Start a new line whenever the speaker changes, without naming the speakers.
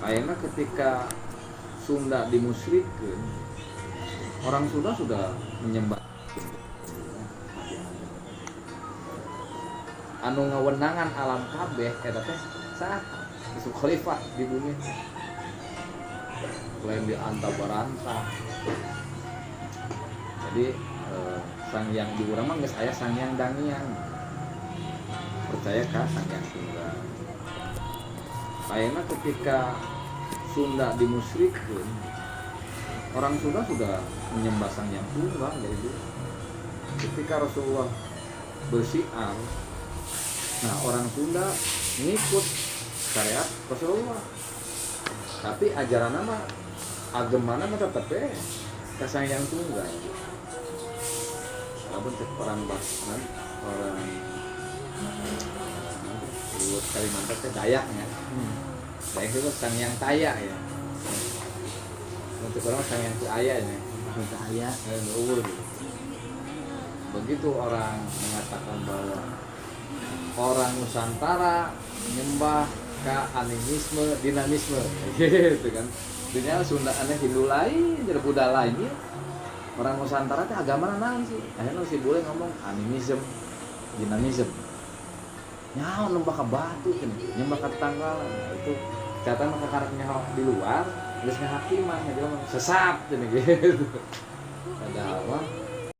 Kayaknya ketika Sunda dimusyrikkeun, orang Sunda sudah menyembah anu ngawenangan alam kabeh eta teh saha? Yusuf Khalifah di bumi. Lain di Antabaranta. Jadi sang yang di urang mah geus aya sang yang dangian. Percaya ka sang yang tunggal. Kayaknya ketika Sunda dimusyrikkeun, orang Sunda sudah menyembah sang yang tunggal dari dulu. Ketika Rasulullah bersiar, nah orang Sunda ngikut syariat Rasulullah. Tapi ajaran mah agamana mah tetep ka sang yang tunggal. Walaupun orang Batak, orang di Kalimantan teh Dayak ya. Dayak itu sang yang taya ya. Untuk orang sang yang aya ya.
Bahaya.
Begitu orang mengatakan bahwa orang Nusantara menyembah ke animisme, dinamisme, gitu kan. Dunia Sunda aneh Hindu lain, jadi Buddha lain ya. Orang Nusantara teh agama naon sih? Akhirnya si boleh ngomong animisme, dinamisme. Nyaho nyembah ka batu kan, nyembah ka tanggalan. Itu catatan maka karakternya di luar, terus ngahakiman, dia ngomong sesat gitu. Padahal